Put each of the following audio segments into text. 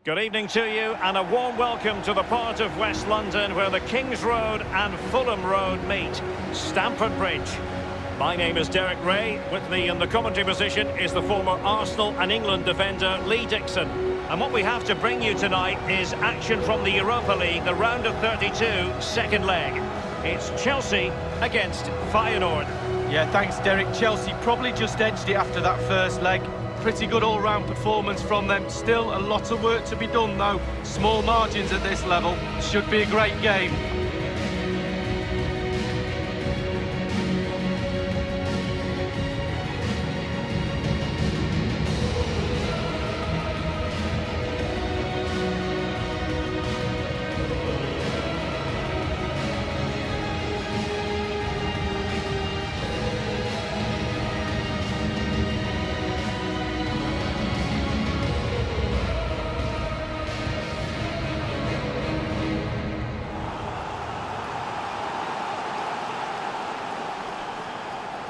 Good evening to you and a warm welcome to the part of West London where the King's Road and Fulham Road meet, Stamford Bridge. My name is Derek Ray. With me in the commentary position is the former Arsenal and England defender Lee Dixon. And what we have to bring you tonight is action from the Europa League, the round of 32, second leg. It's Chelsea against FEYENOORD. Yeah, thanks Derek. Chelsea probably just edged it after that first leg. Pretty good all-round performance from them. Still a lot of work to be done though. Small margins at this level. Should be a great game.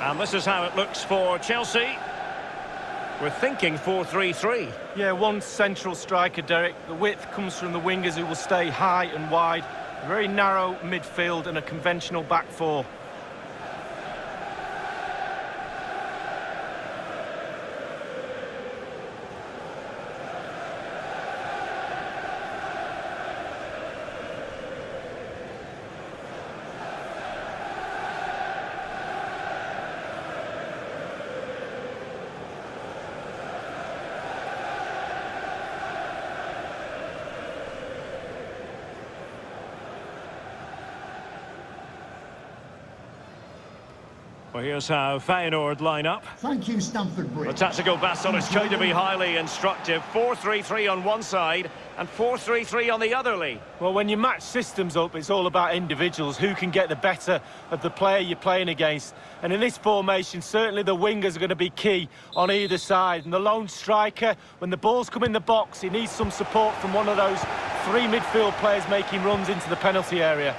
And this is how it looks for Chelsea. We're thinking 4-3-3. Yeah, one central striker, Derek. The width comes from the wingers who will stay high and wide. A very narrow midfield and a conventional back four. Well, here's how FEYENOORD line up. Thank you, Stamford Bridge. The tactical battle is going to be highly instructive. 4-3-3 on one side and 4-3-3 on the other, Lee. Well, when you match systems up, it's all about individuals. Who can get the better of the player you're playing against? And in this formation, certainly the wingers are going to be key on either side. And the lone striker, when the balls come in the box, he needs some support from one of those three midfield players making runs into the penalty area.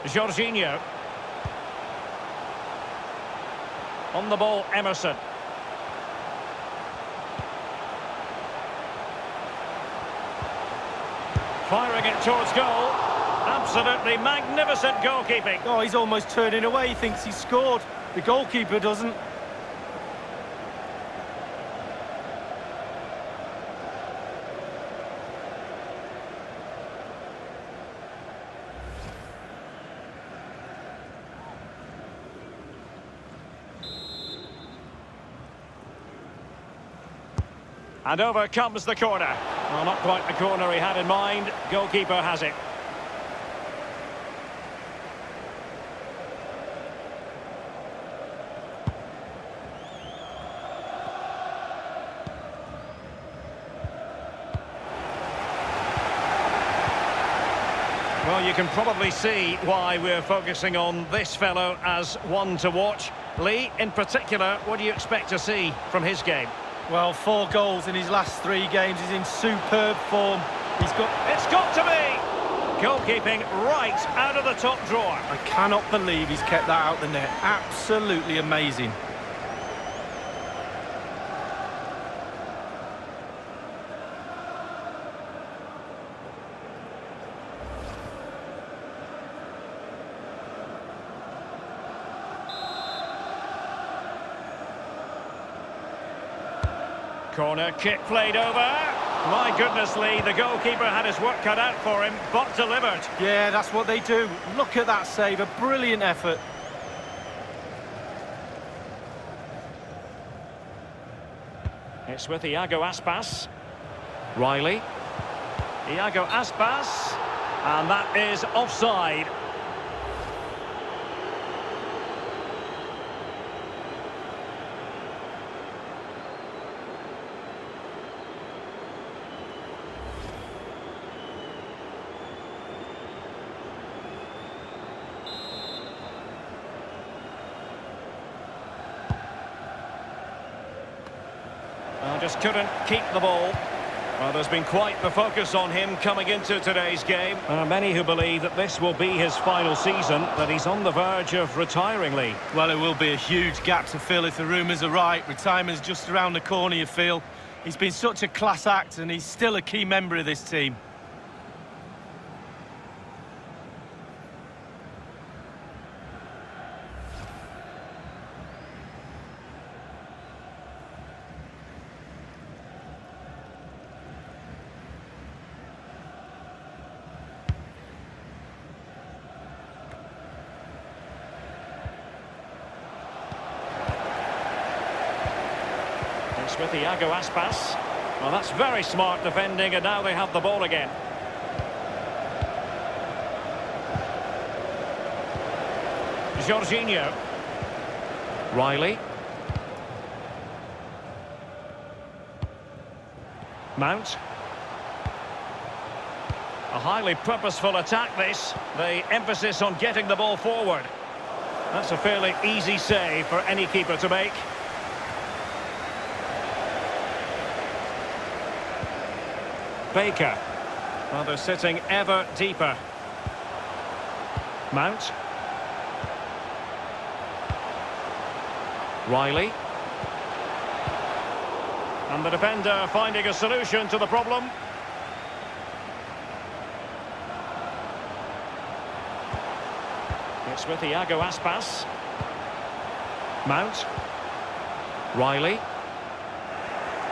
Jorginho. On the ball, Emerson. Firing it towards goal. Absolutely magnificent goalkeeping. Oh, he's almost turning away. He thinks he's scored. The goalkeeper doesn't. And over comes the corner. Well, not quite the corner he had in mind. Goalkeeper has it. Well, you can probably see why we're focusing on this fellow as one to watch. Lee, in particular, what do you expect to see from his game? Well, 4 goals in his last 3 games. He's in superb form. It's got to be! Goalkeeping right out of the top drawer. I cannot believe he's kept that out the net. Absolutely amazing. Corner kick played over. My goodness, Lee, the goalkeeper had his work cut out for him, but delivered. Yeah, that's what they do. Look at that save, a brilliant effort. It's with Iago Aspas. Riley. Iago Aspas. And that is offside. Just couldn't keep the ball. Well, there's been quite the focus on him coming into today's game. Many who believe that this will be his final season, that he's on the verge of retiring, Lee. Well, it will be a huge gap to fill if the rumours are right. Retirement's just around the corner, you feel. He's been such a class act and he's still a key member of this team. With Iago Aspas. Well, that's very smart defending, and now they have the ball again. Jorginho. Riley. Mount. A highly purposeful attack, this. The emphasis on getting the ball forward. That's a fairly easy save for any keeper to make. Baker. Well, they're sitting ever deeper. Mount. Riley. And the defender finding a solution to the problem. It's with Iago Aspas. Mount. Riley.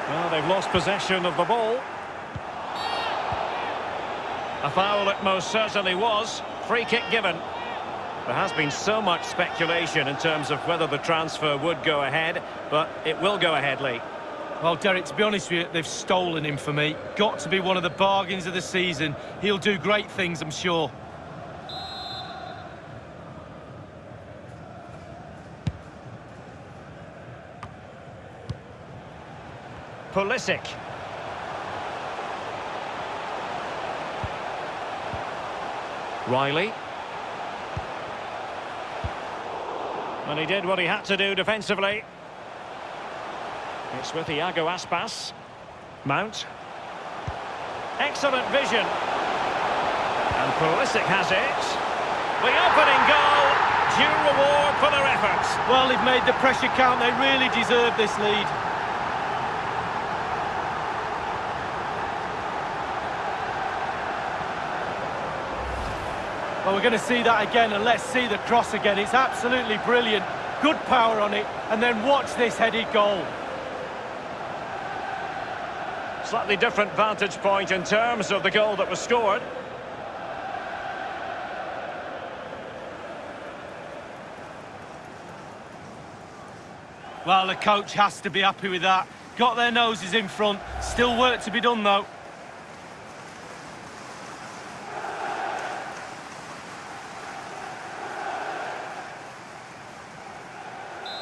Well, they've lost possession of the ball. A foul it most certainly was. Free kick given. There has been so much speculation in terms of whether the transfer would go ahead, but it will go ahead, Lee. Well, Derek, to be honest with you, they've stolen him for me. Got to be one of the bargains of the season. He'll do great things, I'm sure. Pulisic. Riley. And he did what he had to do defensively. It's with Iago Aspas. Mount. Excellent vision. And Pulisic has it. The opening goal. Due reward for their efforts. Well, they've made the pressure count. They really deserve this lead. Well, we're going to see that again, and let's see the cross again. It's absolutely brilliant. Good power on it, and then watch this headed goal. Slightly different vantage point in terms of the goal that was scored. Well, the coach has to be happy with that. Got their noses in front. Still work to be done, though.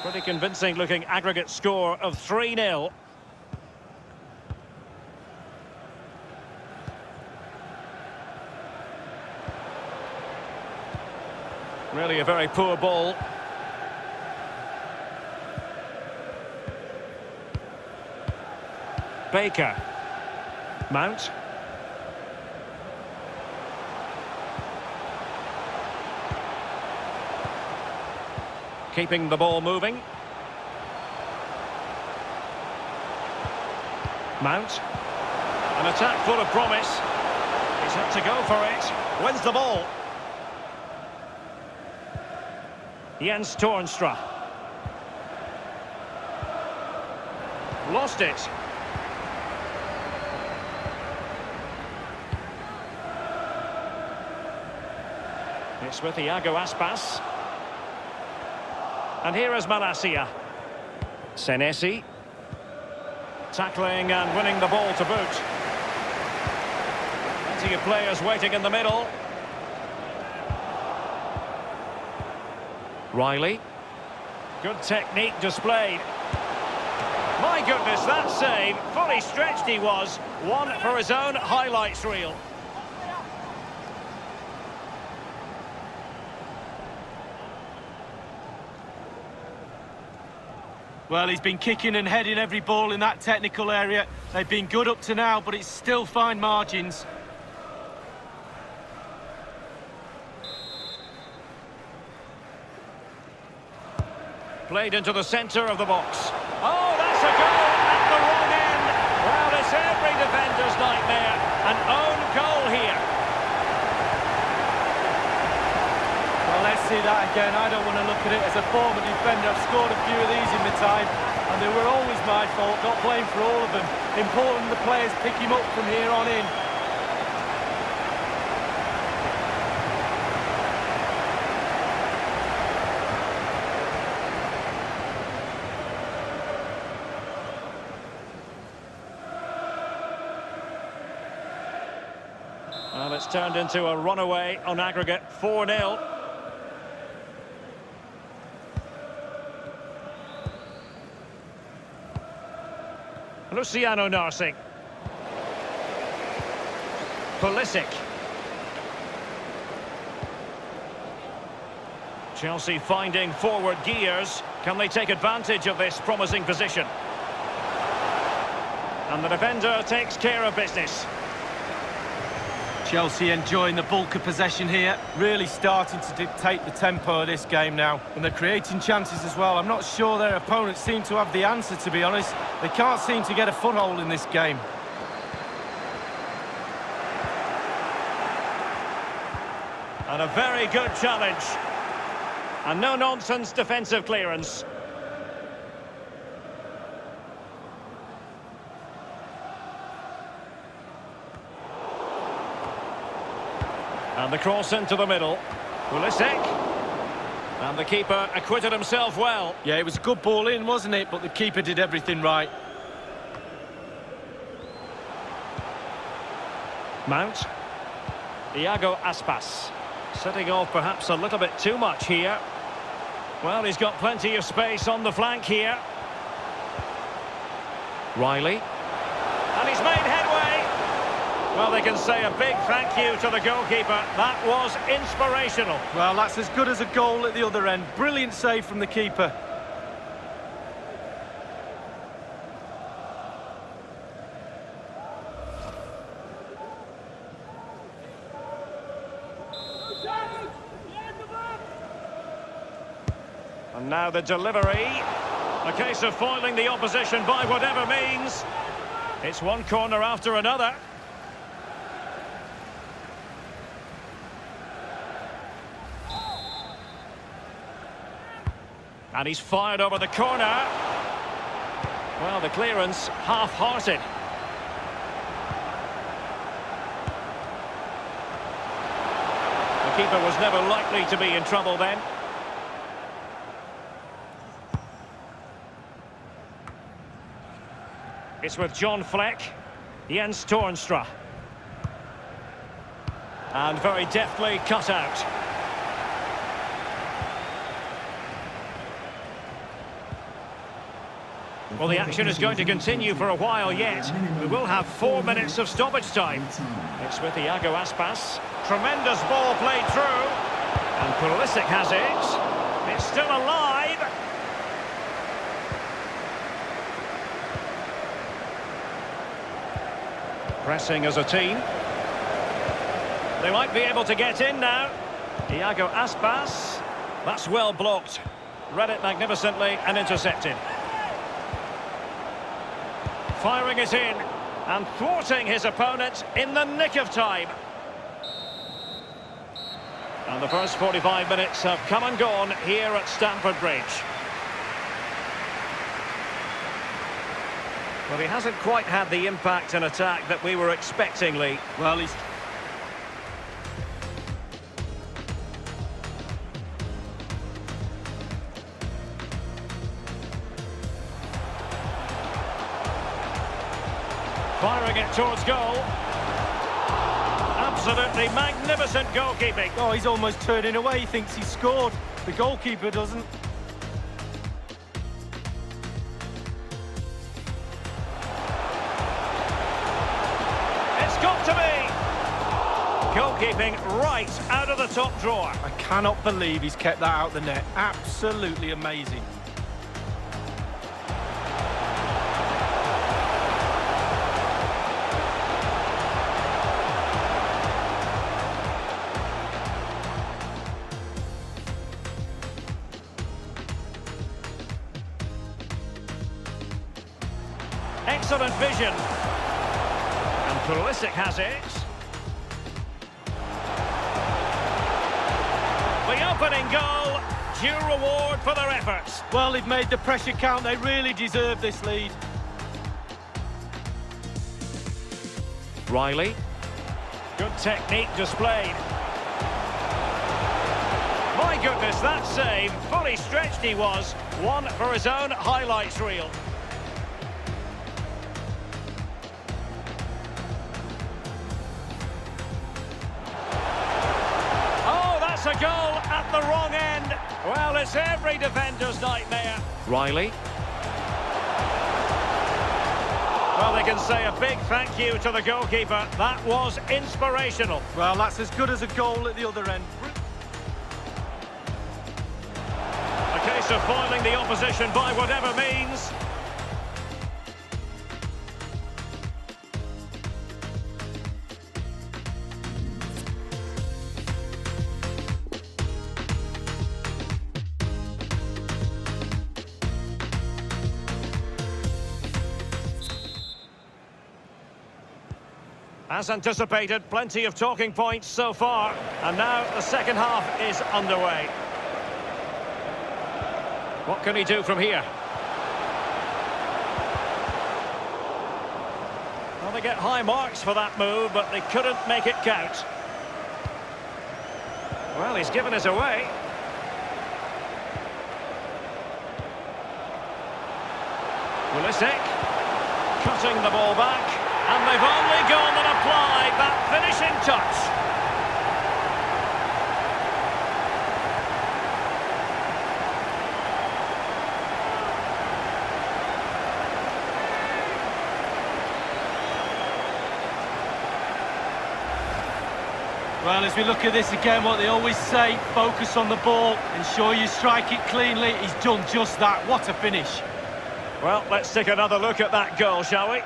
Pretty convincing looking aggregate score of 3-0. Really a very poor ball. Baker. Mount. Keeping the ball moving. Mount. An attack full of promise. He's had to go for it. Wins the ball. Jens Toornstra. Lost it. It's with Iago Aspas. And here is Malacia. Senesi. Tackling and winning the ball to boot. Plenty of players waiting in the middle. Riley. Good technique displayed. My goodness, that save. Fully stretched he was. One for his own highlights reel. Well, he's been kicking and heading every ball in that technical area. They've been good up to now, but it's still fine margins. Played into the centre of the box. Oh, that's a goal at the wrong end. Well, it's every defender's nightmare. An own goal here. Well, let's see that again. I don't want to look at it as a former defender. I've scored a few of these in my time, and they were always my fault. Not blame for all of them. Important the players pick him up from here on in. Well, it's turned into a runaway on aggregate 4-0. Luciano Narsing. Pulisic. Chelsea finding forward gears. Can they take advantage of this promising position? And the defender takes care of business. Chelsea enjoying the bulk of possession here, really starting to dictate the tempo of this game now. And they're creating chances as well. I'm not sure their opponents seem to have the answer, to be honest. They can't seem to get a foothold in this game. And a very good challenge. And no-nonsense defensive clearance. And the cross into the middle. Pulisic. And the keeper acquitted himself well. Yeah, it was a good ball in, wasn't it? But the keeper did everything right. Mount. Iago Aspas. Setting off perhaps a little bit too much here. Well, he's got plenty of space on the flank here. Riley. And he's made headway. Well, they can say a big thank you to the goalkeeper. That was inspirational. Well, that's as good as a goal at the other end. Brilliant save from the keeper. And now the delivery. A case of foiling the opposition by whatever means. It's one corner after another. And he's fired over the corner. Well, the clearance half-hearted. The keeper was never likely to be in trouble then. It's with John Fleck. Jens Toornstra. And very deftly cut out. Well, the action is going to continue for a while yet. We will have 4 minutes of stoppage time. It's with Iago Aspas. Tremendous ball played through. And Pulisic has it. It's still alive. Pressing as a team. They might be able to get in now. Iago Aspas. That's well blocked. Read it magnificently and intercepted. Firing it in and thwarting his opponent in the nick of time. And the first 45 minutes have come and gone here at Stamford Bridge. But he hasn't quite had the impact and attack that we were expecting, Lee. Well, he's... Firing it towards goal. Absolutely magnificent goalkeeping. Oh, he's almost turning away. He thinks he's scored. The goalkeeper doesn't. It's got to be. Goalkeeping right out of the top drawer. I cannot believe he's kept that out the net. Absolutely amazing. Excellent vision. And Pulisic has it. The opening goal, due reward for their efforts. Well, they've made the pressure count. They really deserve this lead. Riley. Good technique displayed. My goodness, that save. Fully stretched he was. One for his own highlights reel. A goal at the wrong end. Well, it's every defender's nightmare. Riley. Well, they can say a big thank you to the goalkeeper. That was inspirational. Well, that's as good as a goal at the other end. A case of foiling the opposition by whatever means. As anticipated, plenty of talking points so far. And now the second half is underway. What can he do from here? Well, they get high marks for that move, but they couldn't make it count. Well, he's given us away. Pulisic cutting the ball back. And they've only gone and applied that finishing touch. Well, as we look at this again, what they always say, focus on the ball, ensure you strike it cleanly. He's done just that. What a finish. Well, let's take another look at that goal, shall we?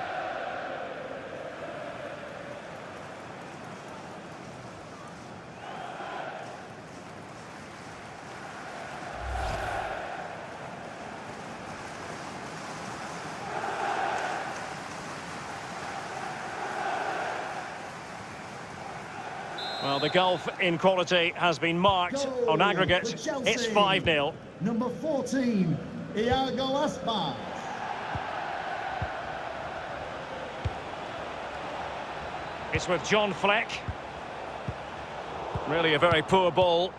Well, the gulf in quality has been marked. Goal On aggregate, it's 5-0. Number 14, Iago Aspas. It's with John Fleck. Really a very poor ball.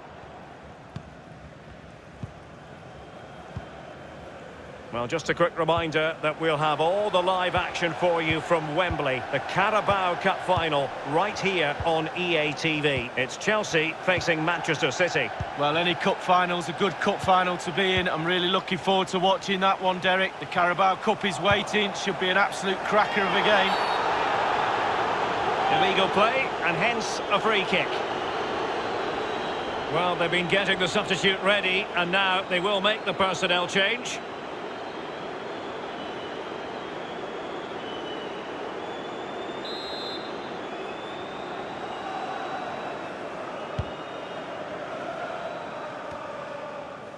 Well, just a quick reminder that we'll have all the live action for you from Wembley. The Carabao Cup final right here on EA TV. It's Chelsea facing Manchester City. Well, any cup final's a good cup final to be in. I'm really looking forward to watching that one, Derek. The Carabao Cup is waiting. Should be an absolute cracker of a game. Illegal play and hence a free kick. Well, they've been getting the substitute ready, and now they will make the personnel change.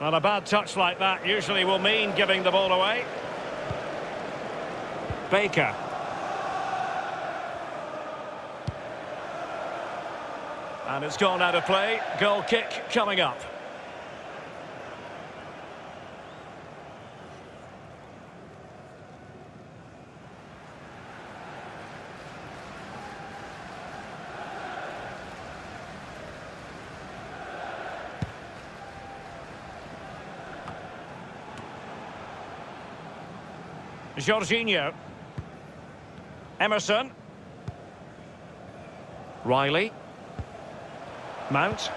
Well, a bad touch like that usually will mean giving the ball away. Baker. And it's gone out of play. Goal kick coming up. Jorginho. Emerson. Riley. Mount.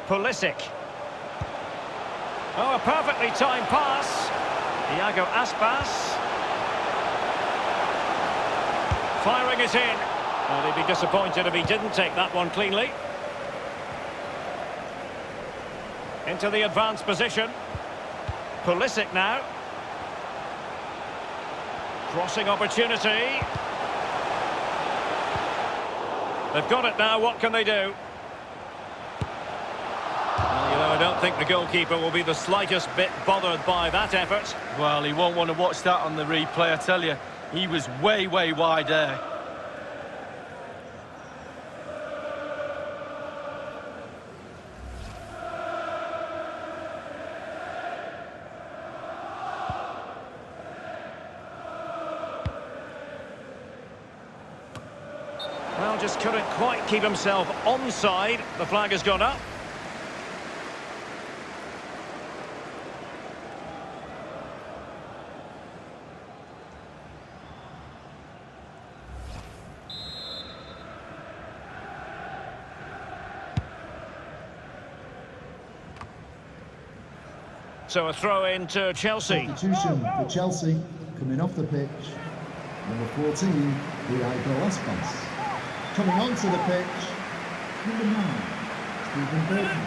Pulisic. Oh, a perfectly timed pass. Iago Aspas. Firing it in. Well, he'd be disappointed if he didn't take that one cleanly. Into the advanced position. Pulisic now. Crossing opportunity. They've got it now, what can they do? Well, you know, I don't think the goalkeeper will be the slightest bit bothered by that effort. Well, he won't want to watch that on the replay, I tell you. He was way wide there. Well, just couldn't quite keep himself onside. The flag has gone up. So a throw in to Chelsea. Substitution for Chelsea, coming off the pitch. Number 14, Iago Aspas. Coming onto the pitch, number 9, Stephen Burton.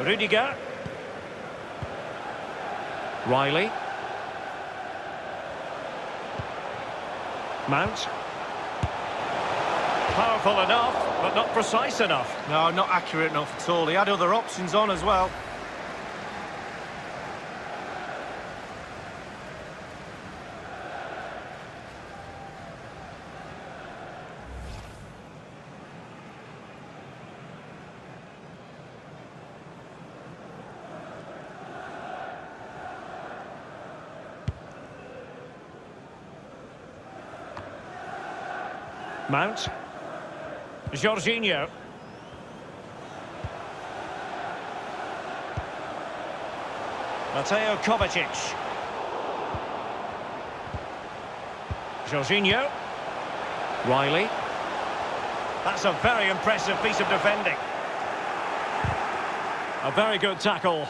Rudiger. Riley. Mount. Powerful enough, but not precise enough. No, not accurate enough at all. He had other options on as well. Mount. Jorginho. Mateo Kovacic. Jorginho. Riley. That's a very impressive piece of defending. A very good tackle.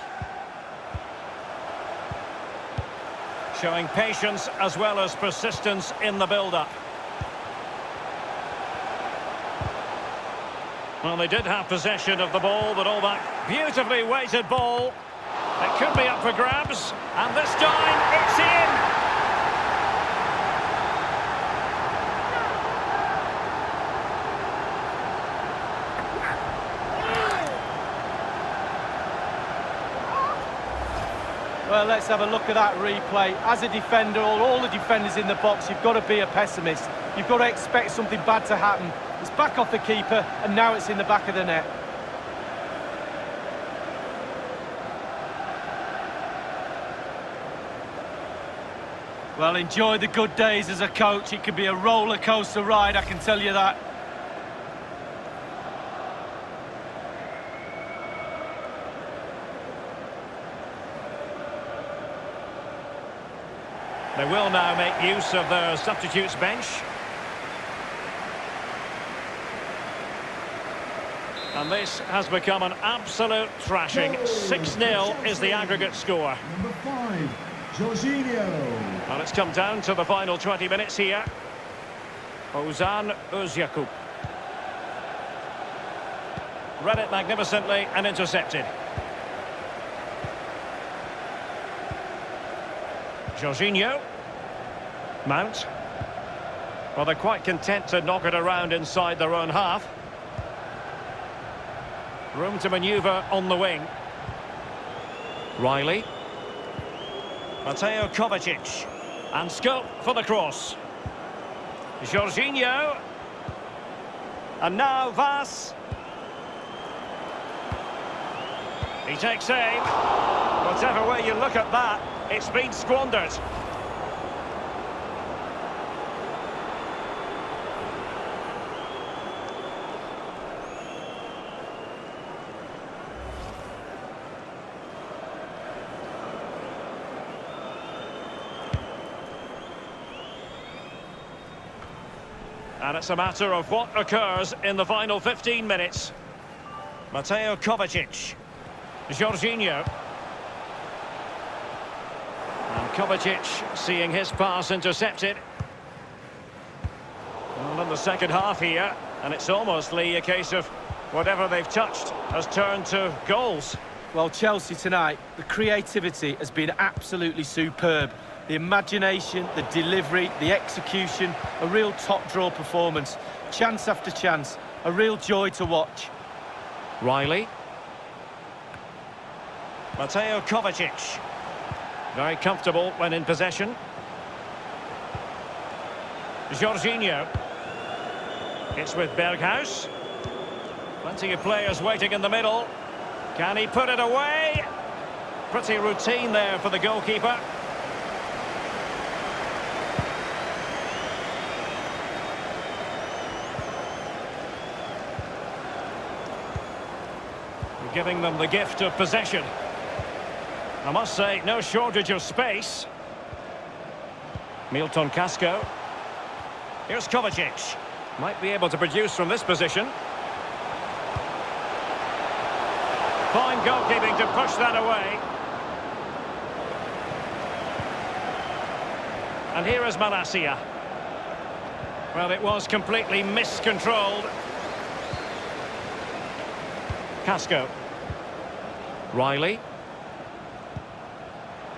Showing patience as well as persistence in the build-up. Well, they did have possession of the ball, but all that beautifully weighted ball. It could be up for grabs, and this time it's in! Well, let's have a look at that replay. As a defender, all the defenders in the box, you've got to be a pessimist. You've got to expect something bad to happen. It's back off the keeper, and now it's in the back of the net. Well, enjoy the good days as a coach. It could be a roller coaster ride, I can tell you that. They will now make use of their substitutes bench. And this has become an absolute thrashing. 6-0 is the aggregate score. Number 5, Jorginho. Well, it's come down to the final 20 minutes here. Ozan Özyakup. Read it magnificently and intercepted. Jorginho. Mount. Well, they're quite content to knock it around inside their own half. Room to manoeuvre on the wing. Riley. Mateo Kovacic. And scope for the cross. Jorginho. And now Vas. He takes aim. Whatever way you look at that, it's been squandered. And it's a matter of what occurs in the final 15 minutes. Mateo Kovacic. Jorginho. And Kovacic seeing his pass intercepted. Well, in the second half here, and it's almost, Lee, a case of whatever they've touched has turned to goals. Well, Chelsea tonight, the creativity has been absolutely superb. The imagination, the delivery, the execution, a real top-draw performance. Chance after chance, a real joy to watch. Riley. Mateo Kovacic. Very comfortable when in possession. Jorginho. It's with Berghuis. Plenty of players waiting in the middle. Can he put it away? Pretty routine there for the goalkeeper. Giving them the gift of possession. I must say, no shortage of space. Milton Casco. Here's Kovacic. Might be able to produce from this position. Fine goalkeeping to push that away. And here is Malacia. Well, it was completely miscontrolled. Casco. Riley.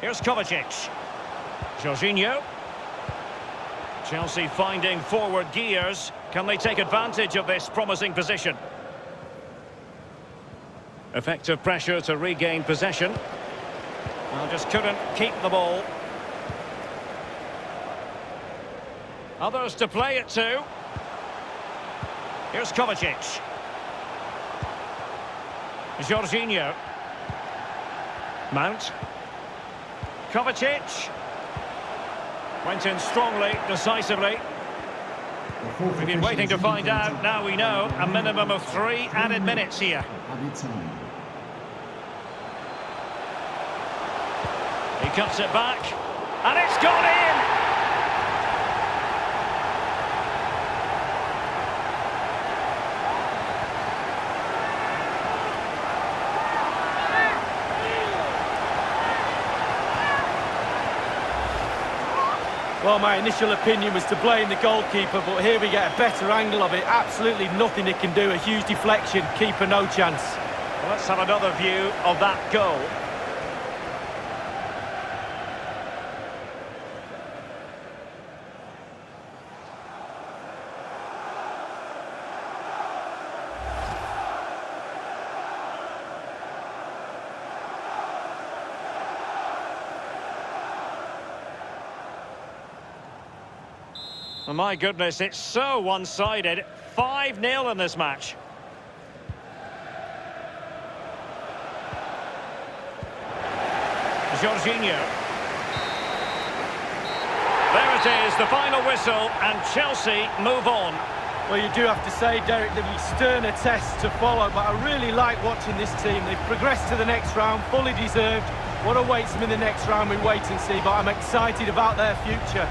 Here's Kovacic. Jorginho. Chelsea finding forward gears. Can they take advantage of this promising position? Effective pressure to regain possession. Well, just couldn't keep the ball. Others to play it to. Here's Kovacic. Jorginho. Mount. Kovacic. Went in strongly, decisively. We've been waiting to find out. Now we know a minimum of 3 added minutes here. He cuts it back. And it's gone in! Well, my initial opinion was to blame the goalkeeper, but here we get a better angle of it. Absolutely nothing he can do. A huge deflection. Keeper, no chance. Well, let's have another view of that goal. Oh, my goodness, it's so one-sided. 5-0 in this match. Jorginho. There it is, the final whistle, and Chelsea move on. Well, you do have to say, Derek, there'll be sterner tests to follow, but I really like watching this team. They've progressed to the next round, fully deserved. What awaits them in the next round, we wait and see, but I'm excited about their future.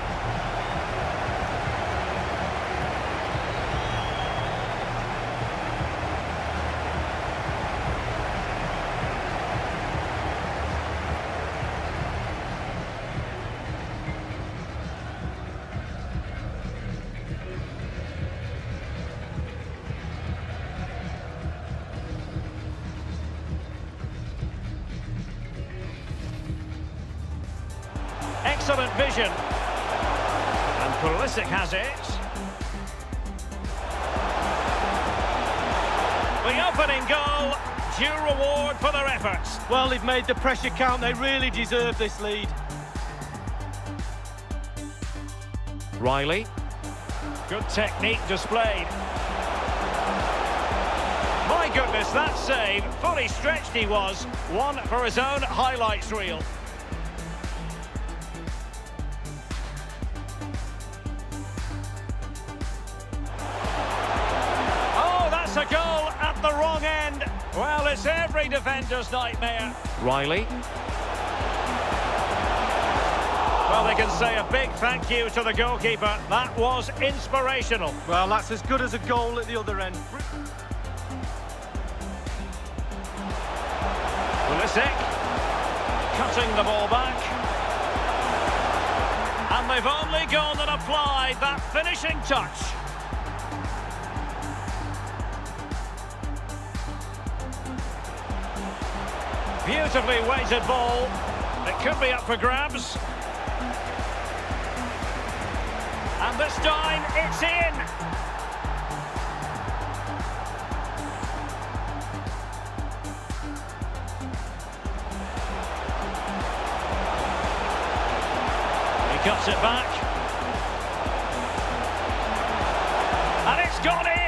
excellent vision. And Pulisic has it. The opening goal, due reward for their efforts. Well, they've made the pressure count. They really deserve this lead. Riley. Good technique displayed. My goodness, that save. Fully stretched he was. One for his own highlights reel. Oh, that's a goal at the wrong end. Well, it's every defender's nightmare. Riley. Well, they can say a big thank you to the goalkeeper. That was inspirational. Well, that's as good as a goal at the other end. Pulisic, cutting the ball back. And they've only gone and applied that finishing touch. Beautifully weighted ball. It could be up for grabs. And this time, it's in! He cuts it back. And it's gone in!